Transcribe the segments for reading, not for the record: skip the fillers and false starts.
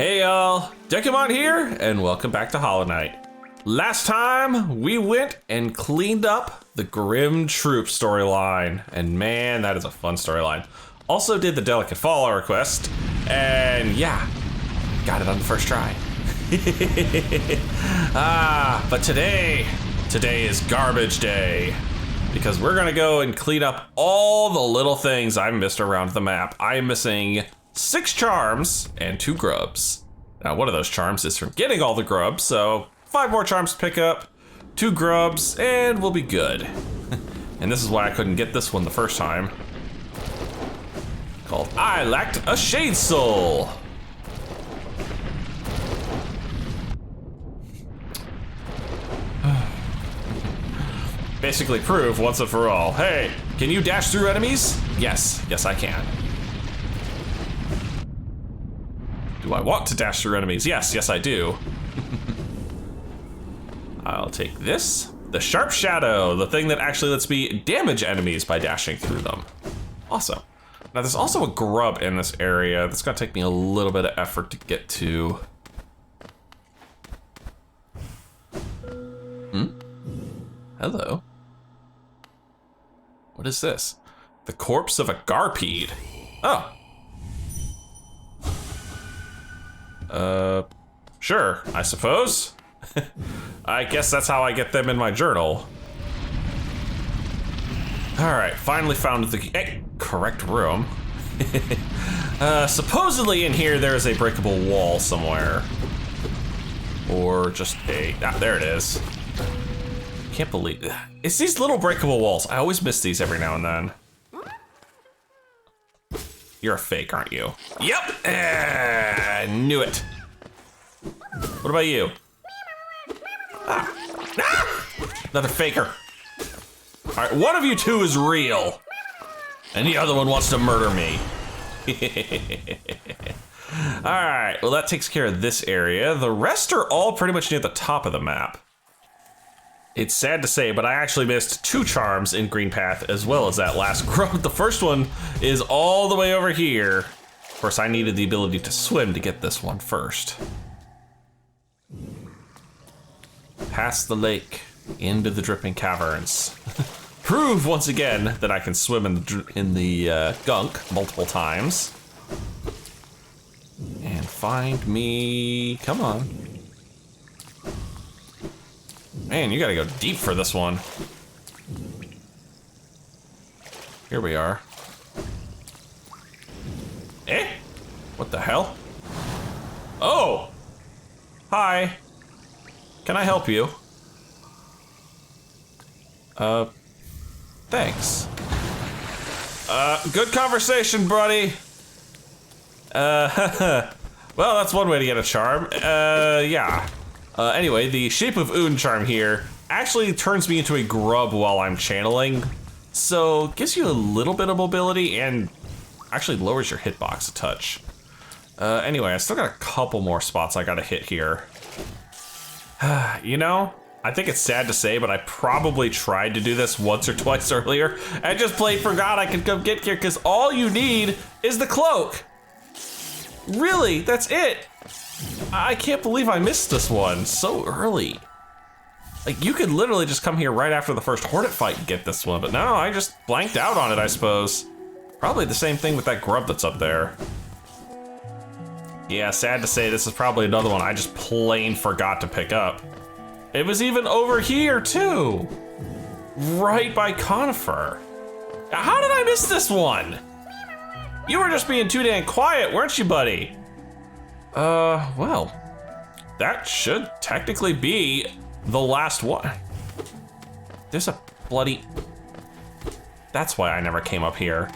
Hey y'all, Dekumon here, and welcome back to Hollow Knight. Last time, we went and cleaned up the Grim Troop storyline, and man, that is a fun storyline. Also did the Delicate Follower quest, and yeah, got it on the first try. But today is garbage day, because we're gonna go and clean up all the little things I missed around the map. I am missing 6 charms and 2 grubs. Now, one of those charms is from getting all the grubs, so 5 more charms to pick up, 2 grubs, and we'll be good. And this is why I couldn't get this one the first time. Called I Lacked a Shade Soul. Basically prove once and for all, hey, can you dash through enemies? Yes, I can. Do I want to dash through enemies? Yes, I do. I'll take this. The Sharp Shadow, the thing that actually lets me damage enemies by dashing through them. Awesome. Now there's also a grub in this area that's gonna take me a little bit of effort to get to. Hello. What is this? The corpse of a Garpede. Oh. Sure, I suppose. I guess that's how I get them in my journal. All right, finally found the correct room. Supposedly in here there is a breakable wall somewhere. Or just there it is. Can't believe, it's these little breakable walls. I always miss these every now and then. You're a fake, aren't you? Yep, I knew it. What about you? Another faker. All right, one of you two is real, and the other one wants to murder me. All right, well that takes care of this area. The rest are all pretty much near the top of the map. It's sad to say, but I actually missed 2 charms in Green Path as well as that last grub. The first one is all the way over here. Of course, I needed the ability to swim to get this one first. Past the lake, into the dripping caverns. Prove once again that I can swim in the gunk multiple times. And find me, come on. Man, you gotta go deep for this one. Here we are. Eh? What the hell? Oh! Hi. Can I help you? Thanks. Good conversation, buddy. Well, that's one way to get a charm. Yeah. Anyway, the Shape of Un charm here actually turns me into a grub while I'm channeling, so gives you a little bit of mobility and actually lowers your hitbox a touch. Anyway, I still got a couple more spots I gotta hit here. You know, I think it's sad to say, but I probably tried to do this once or twice earlier. I just plain forgot I could come get here because all you need is the cloak. Really, that's it. I can't believe I missed this one so early. Like, you could literally just come here right after the first Hornet fight and get this one, but no, I just blanked out on it, I suppose. Probably the same thing with that grub that's up there. Yeah, sad to say, this is probably another one I just plain forgot to pick up. It was even over here, too. Right by Conifer. How did I miss this one? You were just being too damn quiet, weren't you, buddy? Well, that should technically be the last one. There's a bloody... That's why I never came up here.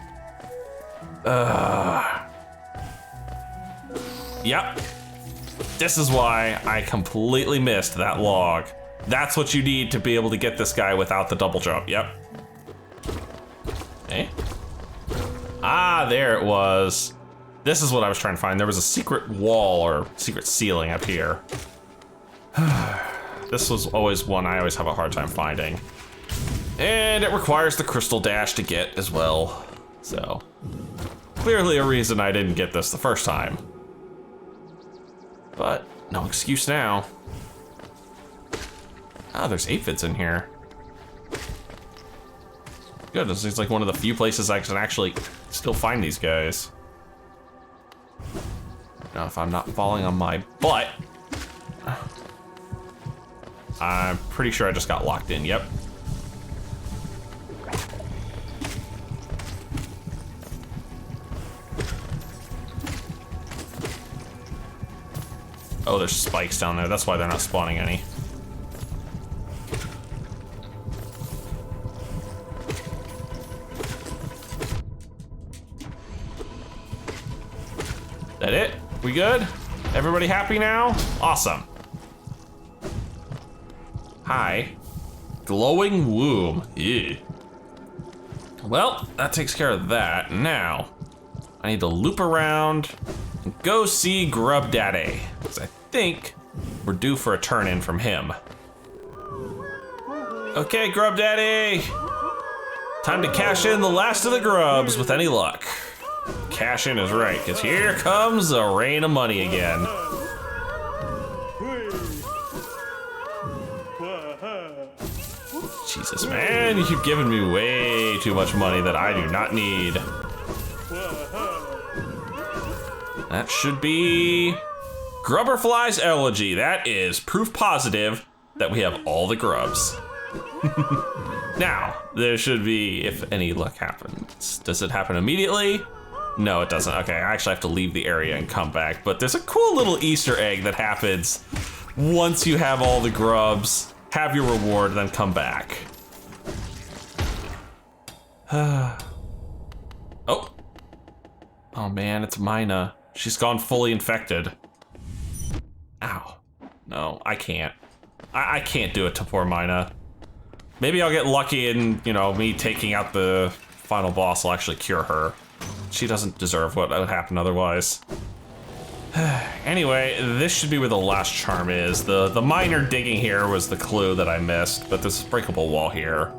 Yep. This is why I completely missed that log. That's what you need to be able to get this guy without the double jump, yep. Eh? Ah, there it was. This is what I was trying to find. There was a secret wall or secret ceiling up here. This was always one I always have a hard time finding. And it requires the crystal dash to get as well. So, clearly a reason I didn't get this the first time. but no excuse now. Ah, there's aphids in here. Good, this is like one of the few places I can actually still find these guys. Now, if I'm not falling on my butt, I'm pretty sure I just got locked in, yep. Oh, there's spikes down there, that's why they're not spawning any. That it? We good? Everybody happy now? Awesome. Hi. Glowing womb. Ew. Well, that takes care of that. Now, I need to loop around and go see Grub Daddy, because I think we're due for a turn-in from him. Okay, Grub Daddy. Time to cash in the last of the grubs with any luck. Cash in is right, because here comes a rain of money again. Jesus, man, you've given me way too much money that I do not need. That should be Grubberfly's Elegy. That is proof positive that we have all the grubs. Now, there should be, if any luck happens. Does it happen immediately? No, it doesn't. Okay, I actually have to leave the area and come back, but there's a cool little Easter egg that happens once you have all the grubs, have your reward, then come back. Oh. Oh man, it's Mina. She's gone fully infected. Ow. No, I can't. I can't do it to poor Mina. Maybe I'll get lucky and, you know, me taking out the final boss will actually cure her. She doesn't deserve what would happen otherwise. Anyway, this should be where the last charm is. The minor digging here was the clue that I missed, but there's a breakable wall here.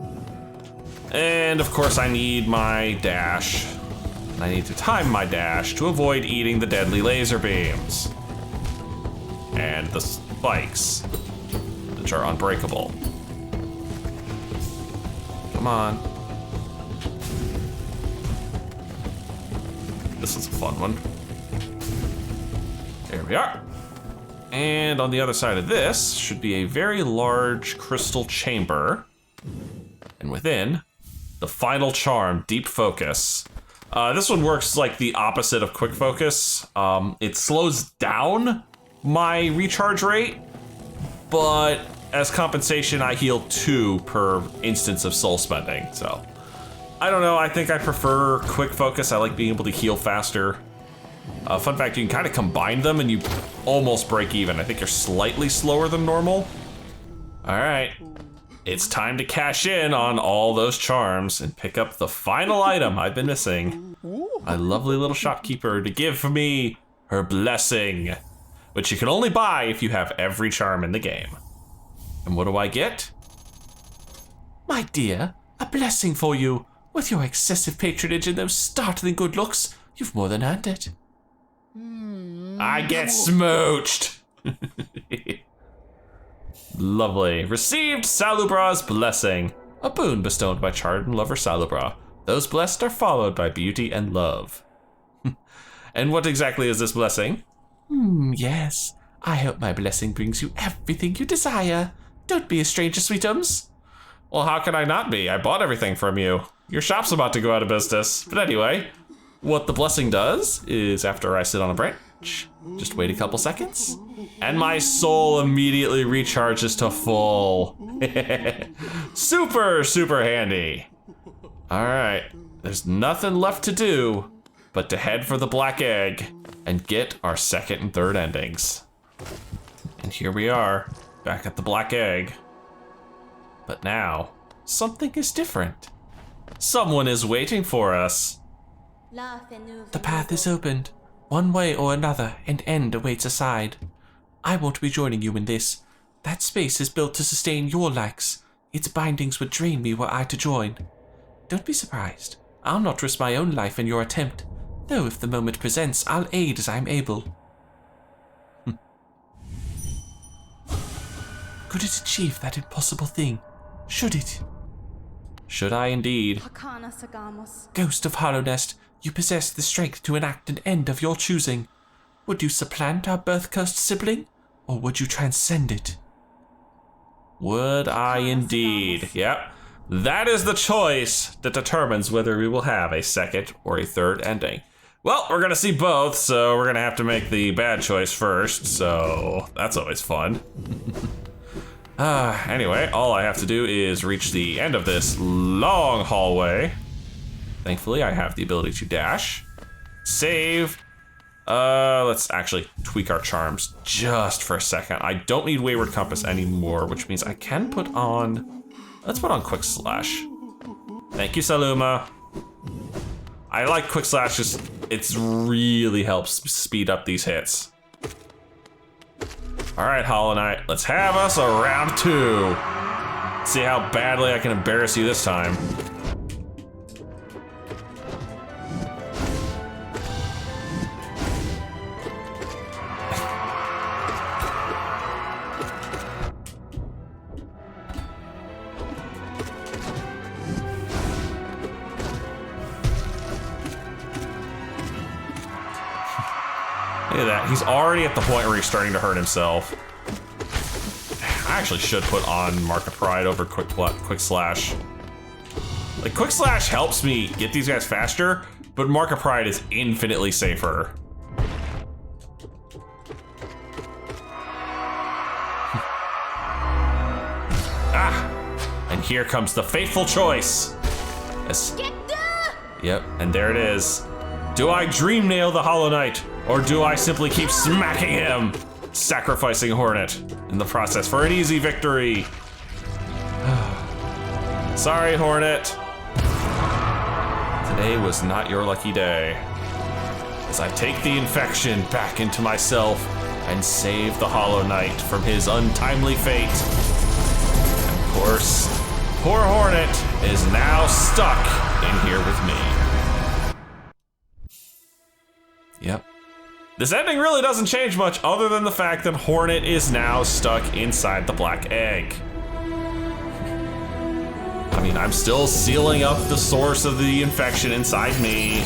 And of course I need my dash. And I need to time my dash to avoid eating the deadly laser beams. And the spikes, which are unbreakable. Come on. This is a fun one. There we are. And on the other side of this should be a very large crystal chamber. And within, the final charm, Deep Focus. This one works like the opposite of Quick Focus. It slows down my recharge rate, but as compensation, I heal 2 per instance of soul spending, so. I don't know, I think I prefer Quick Focus. I like being able to heal faster. Fun fact, you can kind of combine them and you almost break even. I think you're slightly slower than normal. All right, it's time to cash in on all those charms and pick up the final item I've been missing. My lovely little shopkeeper to give me her blessing, which you can only buy if you have every charm in the game. And what do I get? My dear, a blessing for you. With your excessive patronage and those startling good looks, you've more than earned it. I get smooched. Lovely. Received Salubra's blessing. A boon bestowed by charred and lover Salubra. Those blessed are followed by beauty and love. And what exactly is this blessing? Yes. I hope my blessing brings you everything you desire. Don't be a stranger, sweetums. Well, how can I not be? I bought everything from you. Your shop's about to go out of business. But anyway, what the blessing does is after I sit on a branch, just wait a couple seconds, and my soul immediately recharges to full. Super, super handy. All right, there's nothing left to do but to head for the black egg and get our second and third endings. And here we are, back at the black egg. But now, something is different. Someone is waiting for us. The path is opened. One way or another, an end awaits aside. I won't be joining you in this. That space is built to sustain your likes. Its bindings would drain me were I to join. Don't be surprised. I'll not risk my own life in your attempt, though if the moment presents, I'll aid as I'm able. Could it achieve that impossible thing? Should it? Should I indeed? Ghost of Hallownest, you possess the strength to enact an end of your choosing. Would you supplant our birth-cursed sibling, or would you transcend it? Would I indeed? Yep. That is the choice that determines whether we will have a second or a third ending. Well, we're gonna see both, so we're gonna have to make the bad choice first, so that's always fun. Anyway, all I have to do is reach the end of this long hallway. Thankfully, I have the ability to dash. Save. Let's actually tweak our charms just for a second. I don't need Wayward Compass anymore, which means I can put on... Let's put on Quick Slash. Thank you, Saluma. I like Quick Slash, just it really helps speed up these hits. All right, Hollow Knight, let's have us a round 2. See how badly I can embarrass you this time. Look at that, he's already at the point where he's starting to hurt himself. I actually should put on Mark of Pride over Quick Slash. Like, Quick Slash helps me get these guys faster, but Mark of Pride is infinitely safer. And here comes the fateful choice. Yep, and there it is. Do I dream nail the Hollow Knight, or do I simply keep smacking him, sacrificing Hornet in the process for an easy victory? Sorry, Hornet. Today was not your lucky day. As I take the infection back into myself and save the Hollow Knight from his untimely fate. And of course, poor Hornet is now stuck in here with me. Yep. This ending really doesn't change much other than the fact that Hornet is now stuck inside the black egg. I mean, I'm still sealing up the source of the infection inside me.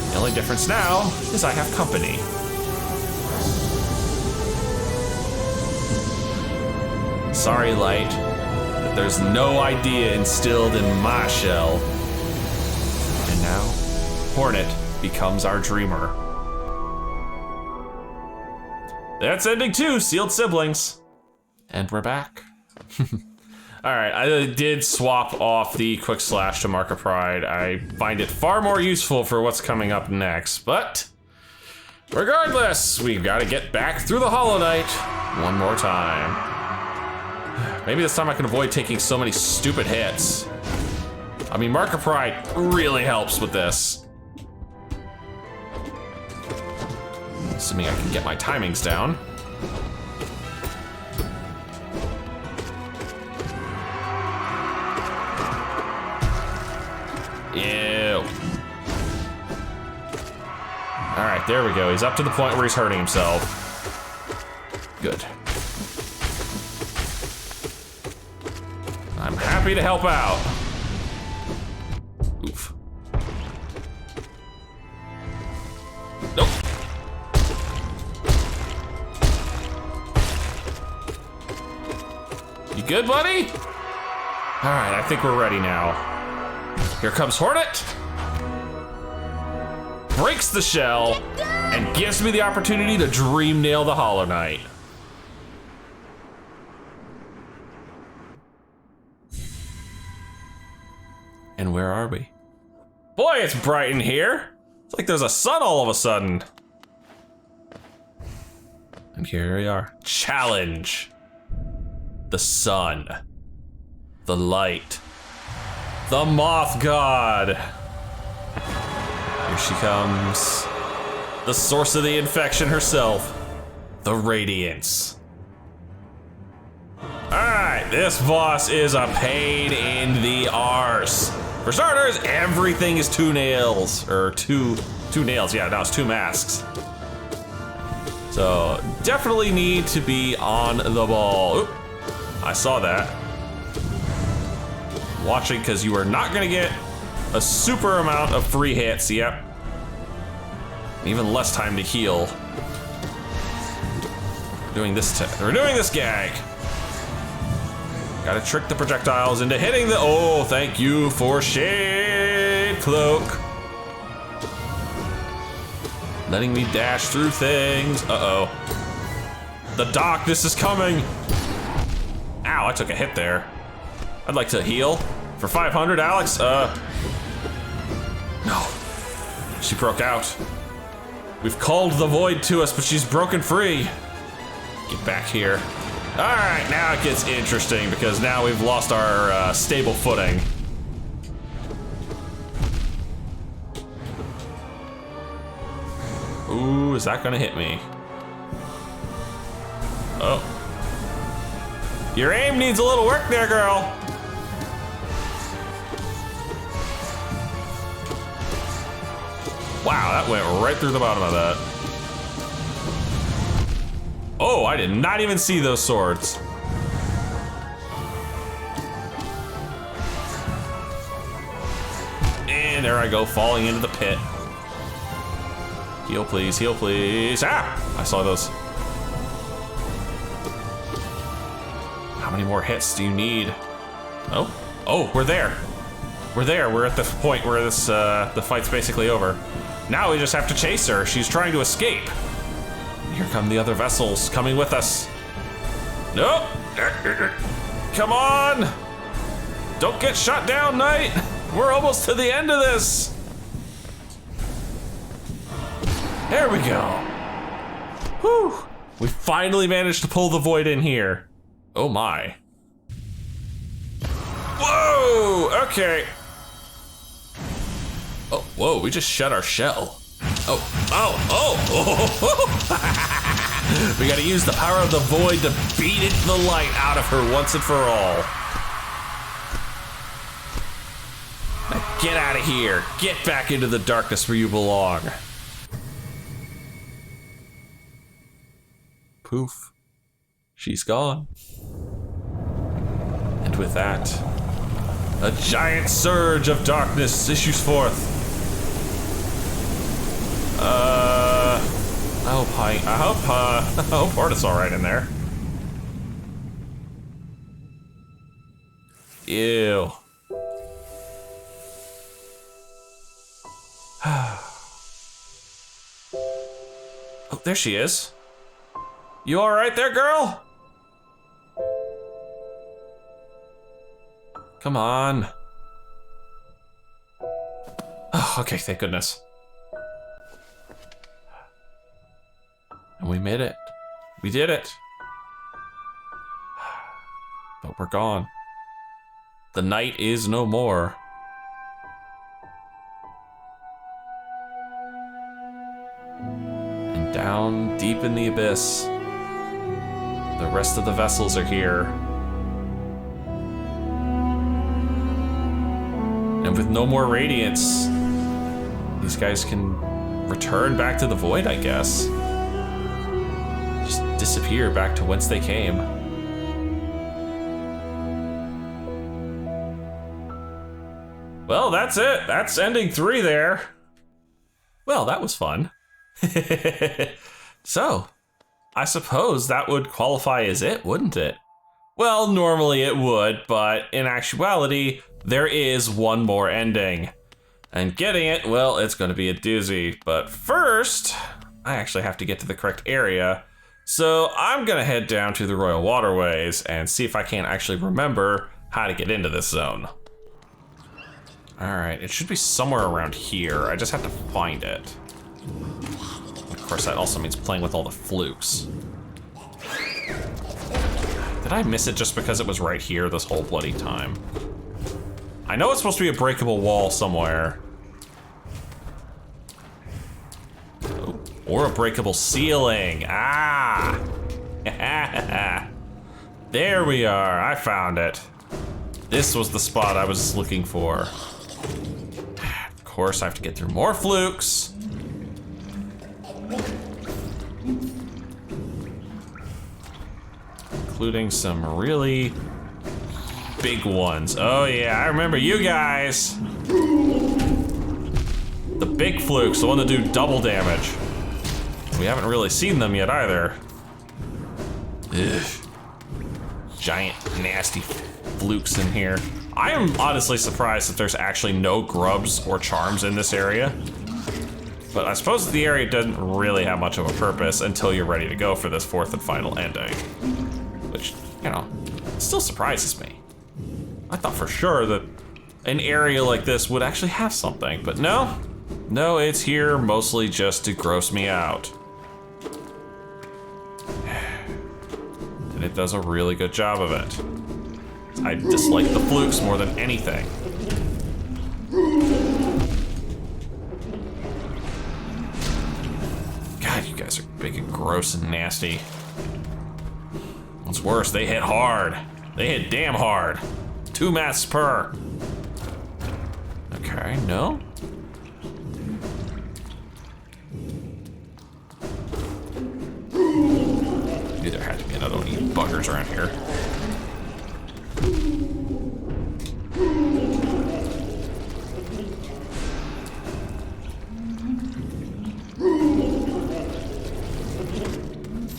The only difference now is I have company. Sorry, Light, that there's no idea instilled in my shell. And now, Hornet becomes our dreamer. That's ending 2, Sealed Siblings. And we're back. All right, I did swap off the Quick Slash to Mark of Pride. I find it far more useful for what's coming up next, but regardless, we've got to get back through the Hollow Knight one more time. Maybe this time I can avoid taking so many stupid hits. I mean, Mark of Pride really helps with this. Assuming I can get my timings down. Ew. All right, there we go. He's up to the point where he's hurting himself. Good. I'm happy to help out. Oof. Nope. You good, buddy? All right, I think we're ready now. Here comes Hornet. Breaks the shell and gives me the opportunity to dream nail the Hollow Knight. And where are we? Boy, it's bright in here. It's like there's a sun all of a sudden. And here we are. Challenge. The sun. The light. The Moth God. Here she comes. The source of the infection herself. The Radiance. Alright, this boss is a pain in the arse. For starters, everything is 2 nails. Or two nails, yeah, now it's 2 masks. So, definitely need to be on the ball. Oop. I saw that. Watching, because you are not gonna get a super amount of free hits, yep. Even less time to heal. We're doing this gag. Gotta trick the projectiles into hitting the, oh, thank you for Shade Cloak. Letting me dash through things. Uh-oh. The darkness is coming. Ow, I took a hit there. I'd like to heal for 500, Alex. No. She broke out. We've called the void to us, but she's broken free. Get back here. All right, now it gets interesting because now we've lost our stable footing. Ooh, is that gonna hit me? Oh. Your aim needs a little work there, girl. Wow, that went right through the bottom of that. Oh, I did not even see those swords. And there I go, falling into the pit. Heal, please, heal, please. Ah! I saw those. How many more hits do you need? Oh, we're there. We're there. We're at the point where this the fight's basically over. Now we just have to chase her. She's trying to escape. Here come the other vessels coming with us. Nope. Come on. Don't get shot down, Knight. We're almost to the end of this. There we go. Whew. We finally managed to pull the void in here. Oh my. Whoa, okay. Oh, whoa, we just shut our shell. Oh. We gotta use the power of the void to beat the light out of her once and for all. Now get out of here. Get back into the darkness where you belong. Poof. She's gone. And with that, a giant surge of darkness issues forth. I hope Hortus all right in there. Ew. Oh, there she is. You all right there, girl? Come on. Oh, okay, thank goodness. And we made it. We did it. But we're gone. The night is no more. And down deep in the abyss, the rest of the vessels are here. And with no more Radiance, these guys can return back to the void, I guess. Just disappear back to whence they came. Well, that's it. That's ending 3 there. Well, that was fun. So, I suppose that would qualify as it, wouldn't it? Well, normally it would, but in actuality, there is one more ending. And getting it, well, it's going to be a doozy. But first, I actually have to get to the correct area. So I'm going to head down to the Royal Waterways and see if I can actually remember how to get into this zone. All right, it should be somewhere around here. I just have to find it. Of course, that also means playing with all the flukes. Did I miss it just because it was right here this whole bloody time? I know it's supposed to be a breakable wall somewhere. Oh, or a breakable ceiling. Ah! There we are, I found it. This was the spot I was looking for. Of course, I have to get through more flukes. including some really big ones. Oh yeah, I remember you guys. The big flukes, the one that do double damage. We haven't really seen them yet either. Ugh. Giant, nasty flukes in here. I am honestly surprised that there's actually no grubs or charms in this area. But I suppose the area doesn't really have much of a purpose until you're ready to go for this fourth and final ending. Which, you know, still surprises me. I thought for sure that an area like this would actually have something, but no. No, it's here mostly just to gross me out. And it does a really good job of it. I dislike the flukes more than anything. God, you guys are big and gross and nasty. What's worse, they hit hard. They hit damn hard. 2 maths per. Okay, no. Knew there had to be another one of you buggers around here.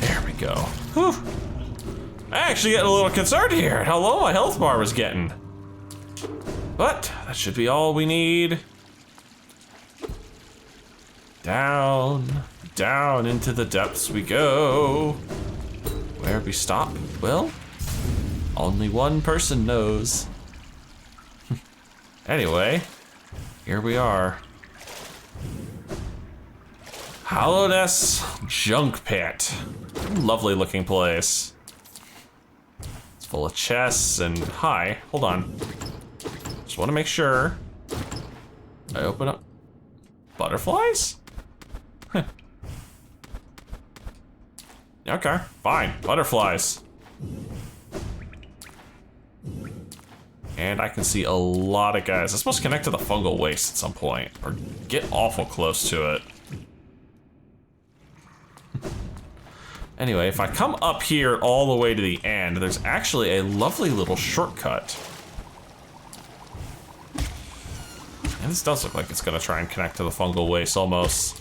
There we go. Whew. I actually get a little concerned here at how low my health bar was getting. But that should be all we need. Down, down into the depths we go. Where we stop? Well, only one person knows. Anyway, here we are. Hallownest Junk Pit. Lovely looking place. It's full of chests and hi, hold on. Just want to make sure I open up. Butterflies? Huh. Okay, fine, butterflies. And I can see a lot of guys. I'm supposed to connect to the fungal waste at some point, or get awful close to it. Anyway, if I come up here all the way to the end, there's actually a lovely little shortcut. And this does look like it's gonna try and connect to the fungal waste almost.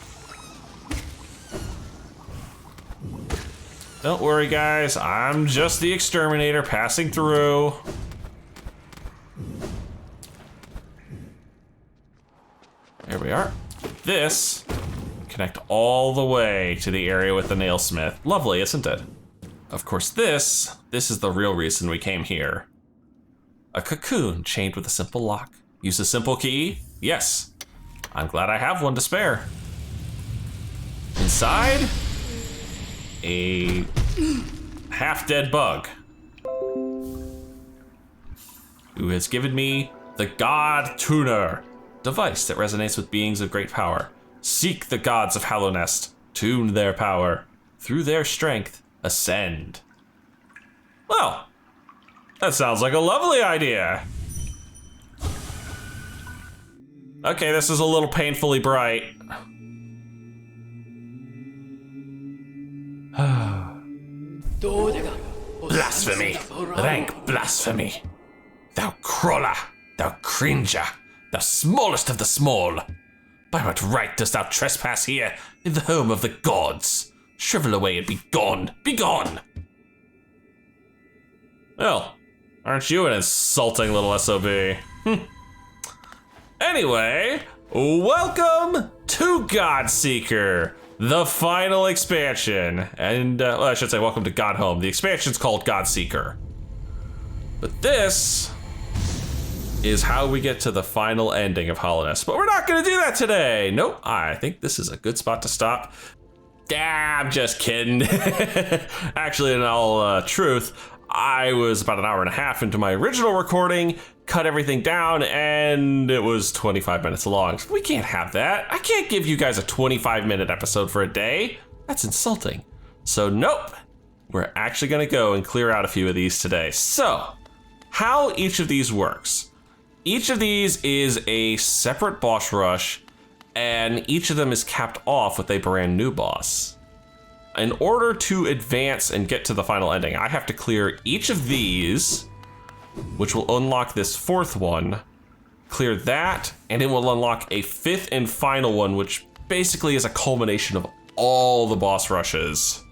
Don't worry guys, I'm just the exterminator passing through. There we are. This connect all the way to the area with the nailsmith. Lovely, isn't it? Of course, this is the real reason we came here. A cocoon chained with a simple lock. Use a simple key? Yes. I'm glad I have one to spare. Inside, a half-dead bug who has given me the God Tuner, device that resonates with beings of great power. Seek the gods of Hallownest, tune their power, through their strength, ascend. Well, that sounds like a lovely idea. Okay, this is a little painfully bright. Blasphemy, rank blasphemy. Thou crawler, thou cringer, thou smallest of the small. By what right dost thou trespass here in the home of the gods? Shrivel away and be gone, be gone. Well, aren't you an insulting little SOB? Anyway, welcome to Godseeker, the final expansion. And, well, I should say welcome to God Home. The expansion's called Godseeker. But this is how we get to the final ending of Hallownest. But we're not gonna do that today. Nope, I think this is a good spot to stop. I'm just kidding. Actually, in all truth, I was about an hour and a half into my original recording, cut everything down, and it was 25 minutes long. We can't have that. I can't give you guys a 25-minute episode for a day. That's insulting. So nope, we're actually gonna go and clear out a few of these today. So, how each of these works. Each of these is a separate boss rush, and each of them is capped off with a brand new boss. in order to advance and get to the final ending, I have to clear each of these, which will unlock this fourth one, clear that, and it will unlock a fifth and final one, which basically is a culmination of all the boss rushes,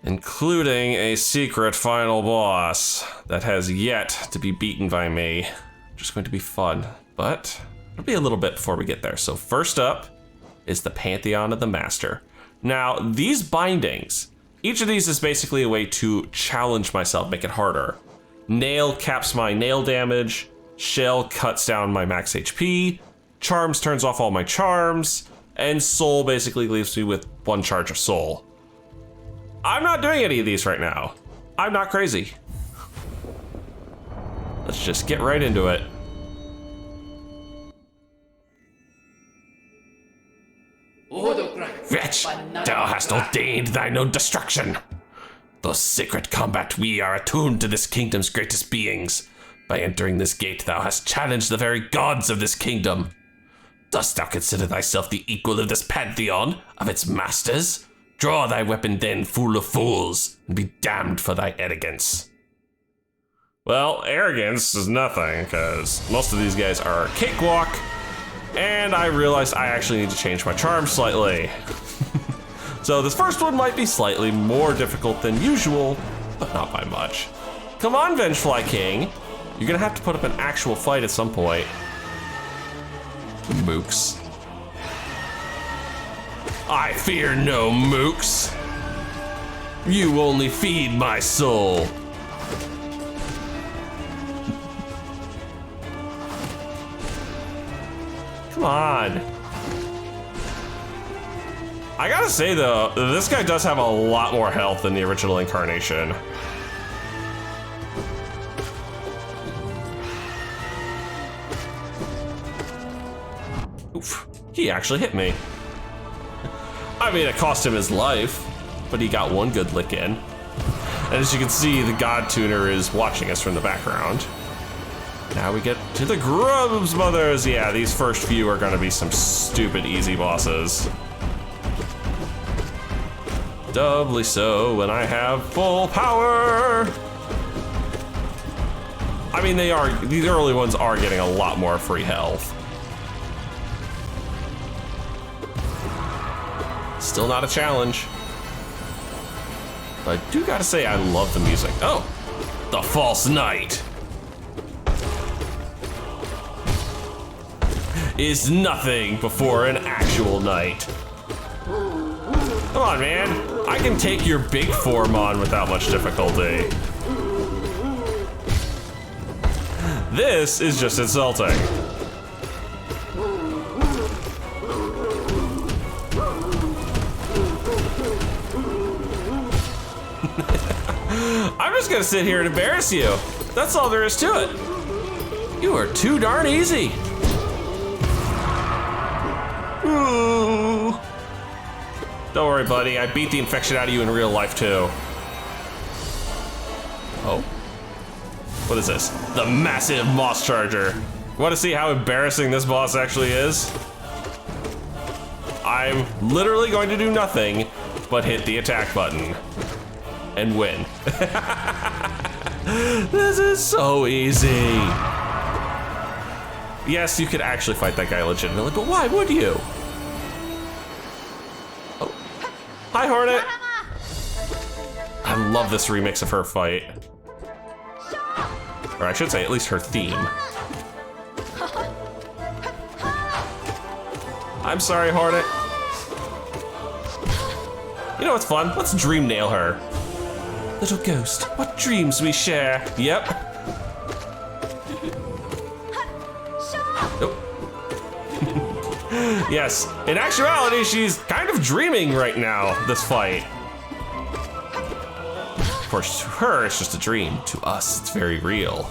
including a secret final boss that has yet to be beaten by me. Just going to be fun, but it'll be a little bit before we get there. So first up is the Pantheon of the Master. Now, these bindings, each of these is basically a way to challenge myself, make it harder. Nail caps my nail damage, Shell cuts down my max HP, Charms turns off all my charms, and Soul basically leaves me with 1 charge of Soul. I'm not doing any of these right now. I'm not crazy. Let's just get right into it. Wretch, thou hast ordained thine own destruction. Through secret combat we are attuned to this kingdom's greatest beings. By entering this gate thou hast challenged the very gods of this kingdom. Dost thou consider thyself the equal of this pantheon, of its masters? Draw thy weapon then, fool of fools, and be damned for thy arrogance. Well, arrogance is nothing, because most of these guys are a cakewalk, and I realized I actually need to change my charm slightly. So this first one might be slightly more difficult than usual, but not by much. Come on, Vengefly King. You're gonna have to put up an actual fight at some point. Mooks. I fear no mooks. You only feed my soul. Come on. I gotta say though, this guy does have a lot more health than the original incarnation. Oof, he actually hit me. I mean, it cost him his life, but he got one good lick in. And as you can see, the God Tuner is watching us from the background. Now we get to the Grubs Mothers. Yeah, these first few are gonna be some stupid easy bosses. Doubly so when I have full power. I mean, these early ones are getting a lot more free health. Still not a challenge. But I do gotta say, I love the music. Oh, the False Knight is nothing before an actual knight. Come on, man. I can take your big form on without much difficulty. This is just insulting. I'm just gonna sit here and embarrass you. That's all there is to it. You are too darn easy. Ooh. Don't worry, buddy. I beat the infection out of you in real life, too. Oh. What is this? The massive Moss Charger. Want to see how embarrassing this boss actually is? I'm literally going to do nothing but hit the attack button and win. This is so easy. Yes, you could actually fight that guy legitimately, but why would you? Oh. Hi, Hornet. I love this remix of her fight. Or I should say, at least her theme. I'm sorry, Hornet. You know what's fun? Let's dream nail her. Little ghost, what dreams we share. Yep. Nope. Yes, in actuality, she's kind of dreaming right now, this fight. Of course, to her, it's just a dream. To us, it's very real.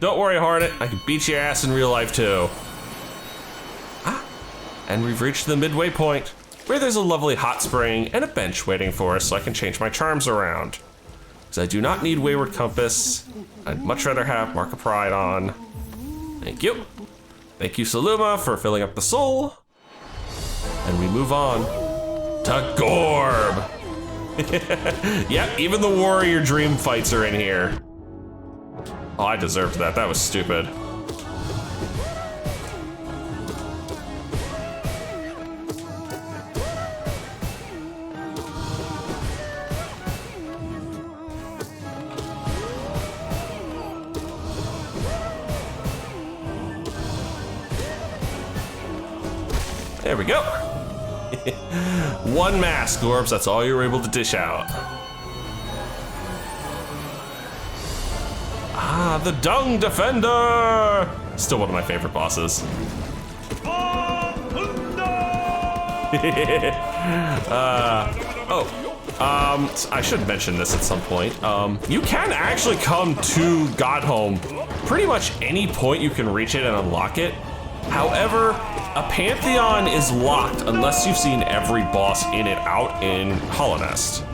Don't worry, Hornet. I can beat your ass in real life, too. Ah, and we've reached the midway point, where there's a lovely hot spring and a bench waiting for us so I can change my charms around. Because I do not need Wayward Compass. I'd much rather have Mark of Pride on. Thank you. Thank you, Saluma, for filling up the soul. And we move on to Gorb. Yep, even the warrior dream fights are in here. Oh, I deserved that. That was stupid. There we go. One mask, Gorbs, that's all you were able to dish out. Ah, the Dung Defender! Still one of my favorite bosses. I should mention this at some point. You can actually come to Godhome pretty much any point you can reach it and unlock it. However, a Pantheon is locked unless you've seen every boss in it out in Hallownest.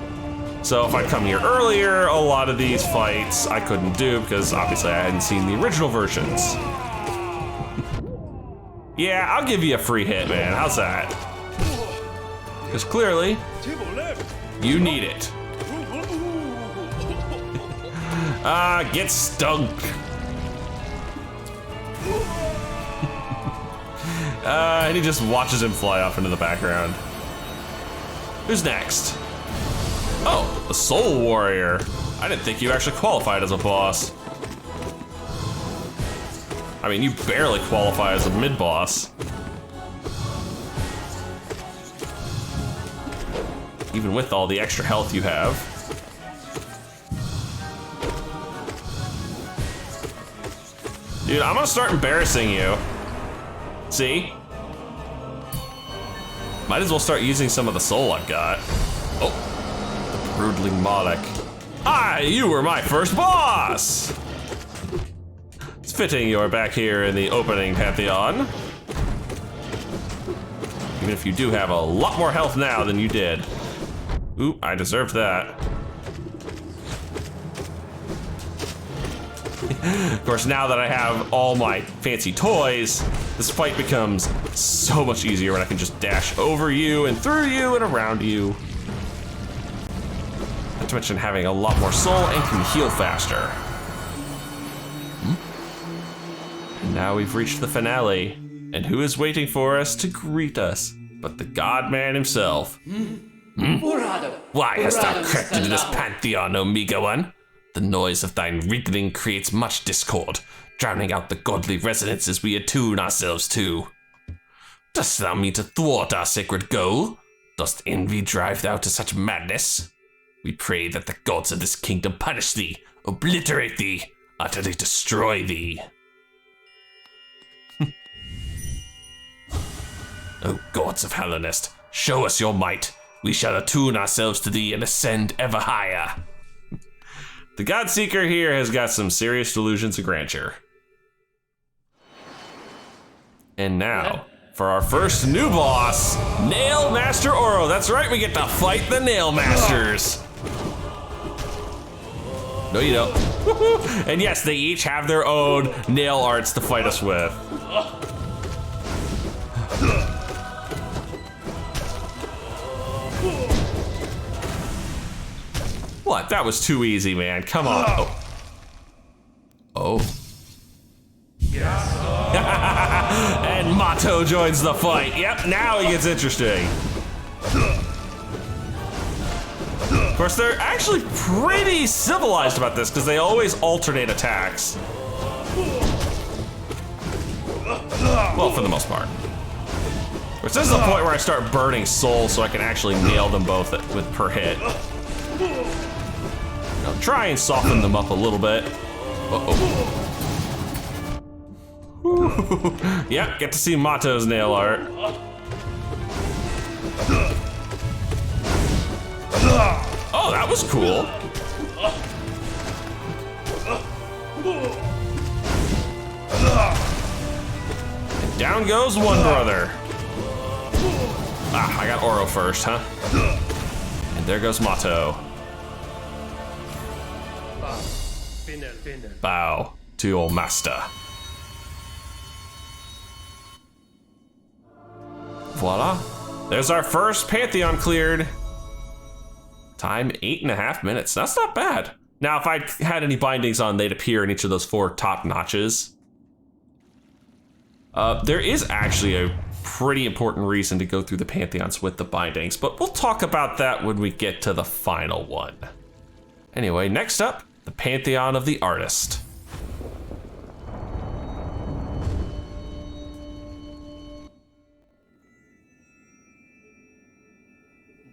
So if I'd come here earlier, a lot of these fights I couldn't do because obviously I hadn't seen the original versions. Yeah, I'll give you a free hit, man. How's that? Because clearly, you need it. Get stunk. And he just watches him fly off into the background. Who's next? Oh, the Soul Warrior. I didn't think you actually qualified as a boss. I mean, you barely qualify as a mid-boss. Even with all the extra health you have. Dude, I'm gonna start embarrassing you. See? Might as well start using some of the soul I've got. Oh, the Broodling Moloch. You were my first boss! It's fitting you're back here in the opening Pantheon. Even if you do have a lot more health now than you did. Ooh, I deserved that. Of course, now that I have all my fancy toys, this fight becomes so much easier when I can just dash over you and through you and around you. Not to mention having a lot more soul and can heal faster. And now we've reached the finale. And who is waiting for us to greet us but the God-Man himself? Why hast thou crept into this Pantheon, Omega One? The noise of thine wriggling creates much discord, drowning out the godly resonances we attune ourselves to. Dost thou mean to thwart our sacred goal? Dost envy drive thou to such madness? We pray that the gods of this kingdom punish thee, obliterate thee, utterly destroy thee. O gods of Hallownest, show us your might. We shall attune ourselves to thee and ascend ever higher. The Godseeker here has got some serious delusions of grandeur. And now, for our first new boss, Master Oro. That's right, we get to fight the Nail Masters. No, you don't. And yes, they each have their own nail arts to fight us with. What? That was too easy, man. Come on. Oh. And Mato joins the fight. Yep, now he gets interesting. Of course, they're actually pretty civilized about this because they always alternate attacks. Well, for the most part. Of course, this is the point where I start burning souls so I can actually nail them both with per hit. I'll try and soften them up a little bit. Yep, get to see Mato's nail art. Oh, that was cool. And down goes one brother. I got Oro first, huh? And there goes Mato. Bow to your master. Voila. There's our first Pantheon cleared. Time 8.5 minutes. That's not bad. Now, if I had any bindings on, they'd appear in each of those 4 top notches. There is actually a pretty important reason to go through the Pantheons with the bindings, but we'll talk about that when we get to the final one. Anyway, next up, the Pantheon of the Artist.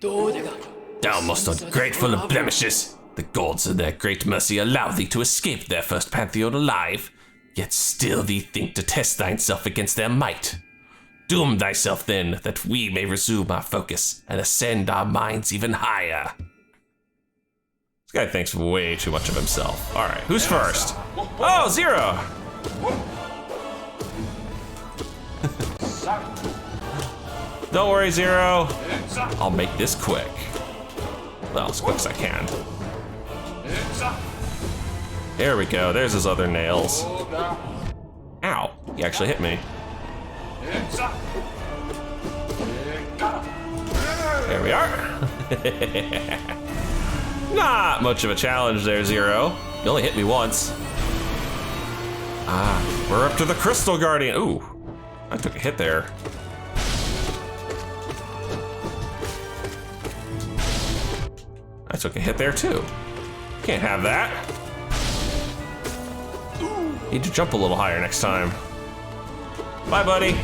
Thou most ungrateful of blemishes! The gods in their great mercy allow thee to escape their first Pantheon alive, yet still thee think to test thyself against their might. Doom thyself then, that we may resume our focus and ascend our minds even higher. This guy thinks way too much of himself. All right, who's first? Oh, Zero! Don't worry, Zero. I'll make this quick. Well, as quick as I can. There we go, there's his other nails. Ow, he actually hit me. There we are. Not much of a challenge there, Zero. You only hit me once. Ah, we're up to the Crystal Guardian. Ooh, I took a hit there. I took a hit there too. Can't have that. Need to jump a little higher next time. Bye, buddy.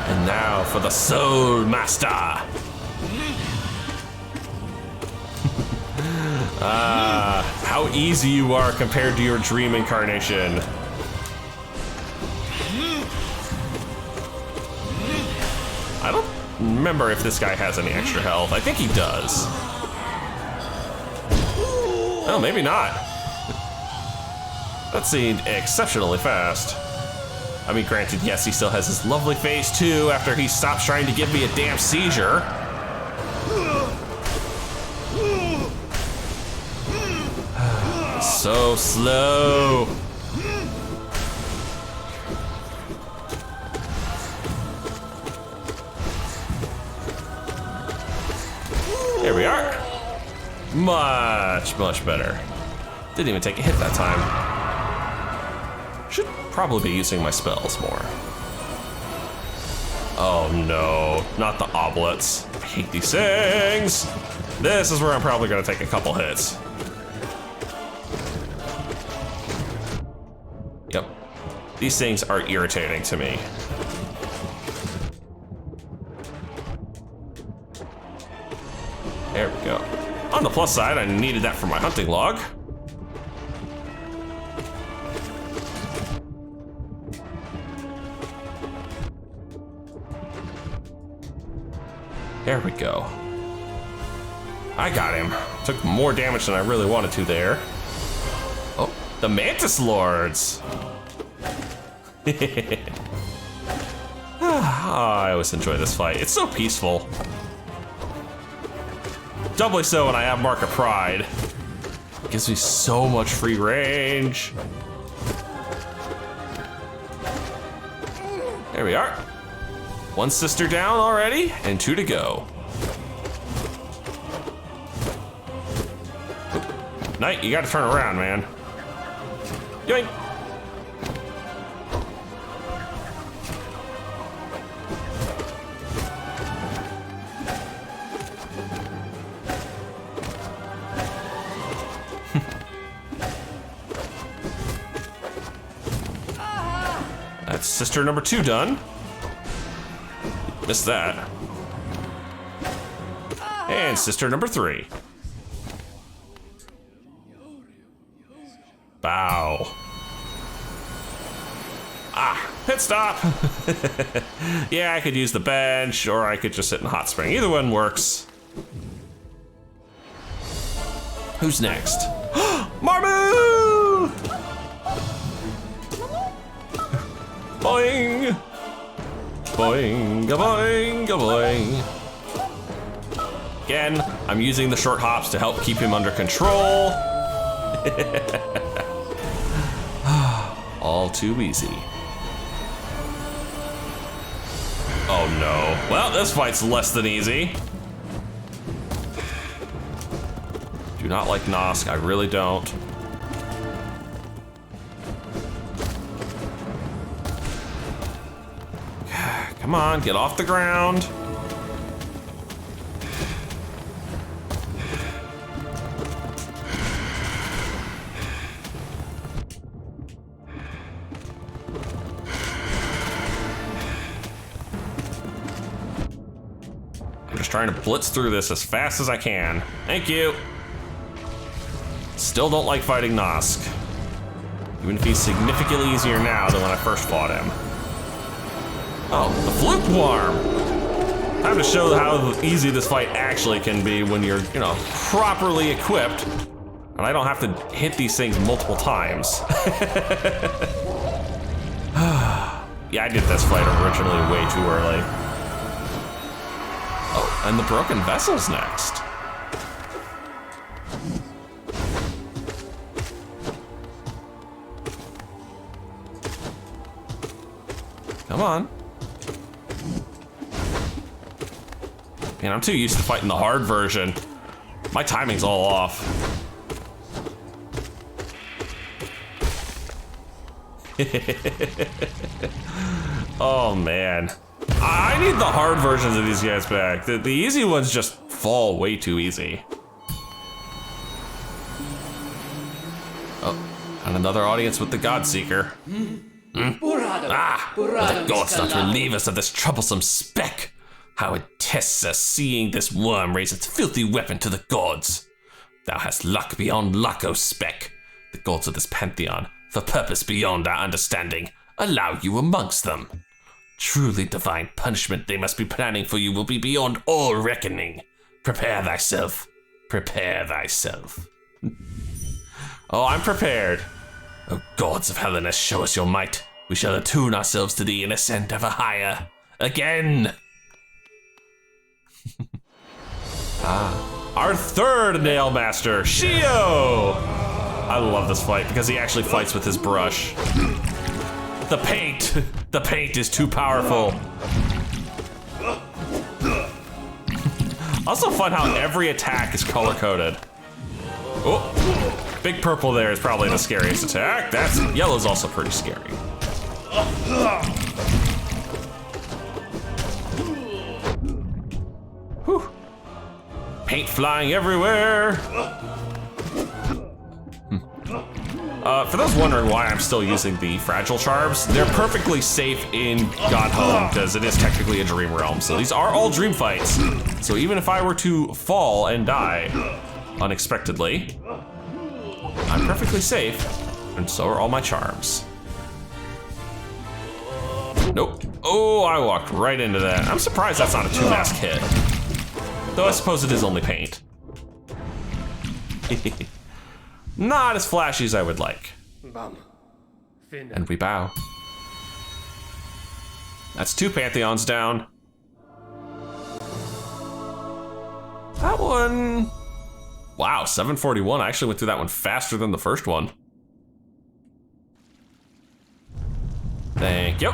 And now for the Soul Master. How easy you are compared to your dream incarnation. I don't remember if this guy has any extra health. I think he does. Oh, maybe not. That seemed exceptionally fast. I mean, granted, yes, he still has his lovely face too after he stops trying to give me a damn seizure. So slow. There we are. Much, much better. Didn't even take a hit that time. Should probably be using my spells more. Oh no, not the oblets. I hate these things. This is where I'm probably gonna take a couple hits. Yep, these things are irritating to me. There we go. On the plus side, I needed that for my hunting log. There we go. I got him. Took more damage than I really wanted to there. Oh, the Mantis Lords. I always enjoy this fight. It's so peaceful. Doubly so when I have Mark of Pride. It gives me so much free range. There we are. One sister down already, and 2 to go. Knight, you gotta turn around, man. Yoink. That's sister number 2 done. Missed that. And sister number 3. Bow. Ah, pit stop. Yeah, I could use the bench, or I could just sit in hot spring. Either one works. Who's next? Marmu! Boing! Boing, boing, boing. Again, I'm using the short hops to help keep him under control. All too easy. Oh no. Well, this fight's less than easy. Do not like Nosk, I really don't. Come on, get off the ground. I'm just trying to blitz through this as fast as I can. Thank you. Still don't like fighting Nosk. Even if he's significantly easier now than when I first fought him. Oh, the Fluke Worm! Time to show how easy this fight actually can be when you're, you know, properly equipped. And I don't have to hit these things multiple times. Yeah, I did this fight originally way too early. Oh, and the Broken Vessel's next. Come on. Man, I'm too used to fighting the hard version. My timing's all off. Oh man. I need the hard versions of these guys back. The easy ones just fall way too easy. Oh, and another audience with the Godseeker. Ah, will the gods not relieve us of this troublesome speck? How it tests us seeing this worm raise its filthy weapon to the gods. Thou hast luck beyond luck, O speck. The gods of this pantheon, for purpose beyond our understanding, allow you amongst them. Truly divine punishment they must be planning for you will be beyond all reckoning. Prepare thyself. Prepare thyself. Oh, I'm prepared. O gods of Hallownest, show us your might. We shall attune ourselves to thee and ascend ever higher. Again! Our third Nail Master, Shio! I love this fight because he actually fights with his brush. The paint is too powerful. Also fun how every attack is color-coded. Oh, big purple there is probably the scariest attack. Yellow's also pretty scary. Whew. Paint flying everywhere. For those wondering why I'm still using the fragile charms, they're perfectly safe in God Home because it is technically a dream realm. So these are all dream fights. So even if I were to fall and die unexpectedly, I'm perfectly safe, and so are all my charms. Nope. Oh, I walked right into that. I'm surprised that's not a 2-mask hit. Though I suppose it is only paint. Not as flashy as I would like. And we bow. That's 2 Pantheons down. That one... Wow, 741. I actually went through that one faster than the first one. Thank you.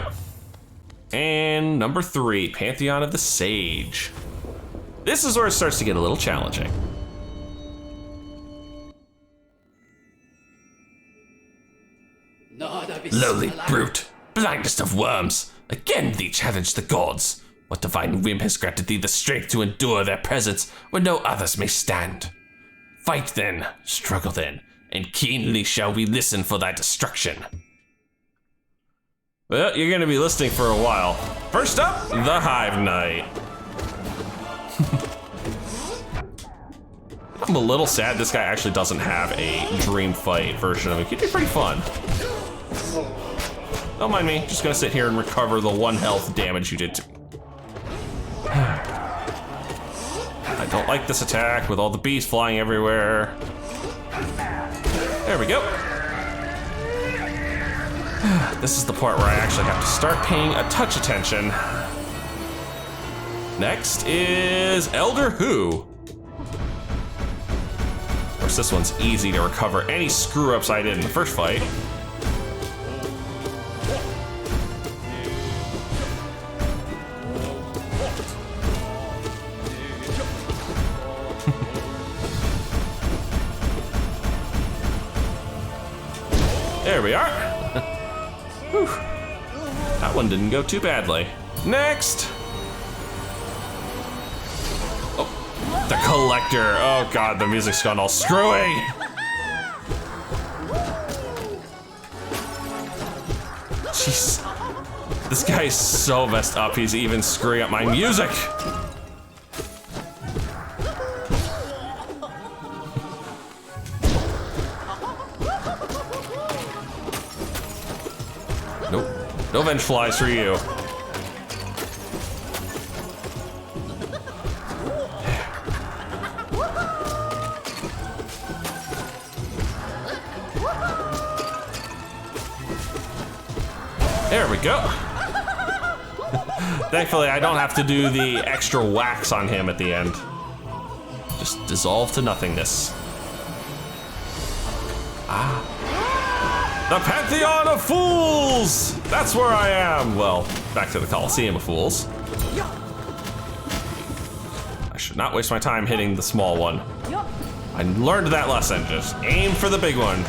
And number 3, Pantheon of the Sage. This is where it starts to get a little challenging. Lowly brute, blindest of worms, again thee challenge the gods. What divine whim has granted thee the strength to endure their presence where no others may stand? Fight then, struggle then, and keenly shall we listen for thy destruction. Well, you're gonna be listening for a while. First up, the Hive Knight. I'm a little sad this guy actually doesn't have a dream fight version of it. Could be pretty fun. Don't mind me, just gonna sit here and recover the 1 health damage you did to me. I don't like this attack with all the bees flying everywhere. There we go. This is the part where I actually have to start paying a touch attention. Next is Elder Who. Of course, this one's easy to recover any screw-ups I did in the first fight. we are. Whew. That one didn't go too badly. Next. Oh, the collector. Oh God, the music's gone all screwy. Jeez. This guy is so messed up, he's even screwing up my music. Nope, no venge flies for you. There we go. Thankfully, I don't have to do the extra wax on him at the end. Just dissolve to nothingness. Ah. The Pantheon of Fools! That's where I am. Well, back to the Coliseum of Fools. I should not waste my time hitting the small one. I learned that lesson. Just aim for the big one.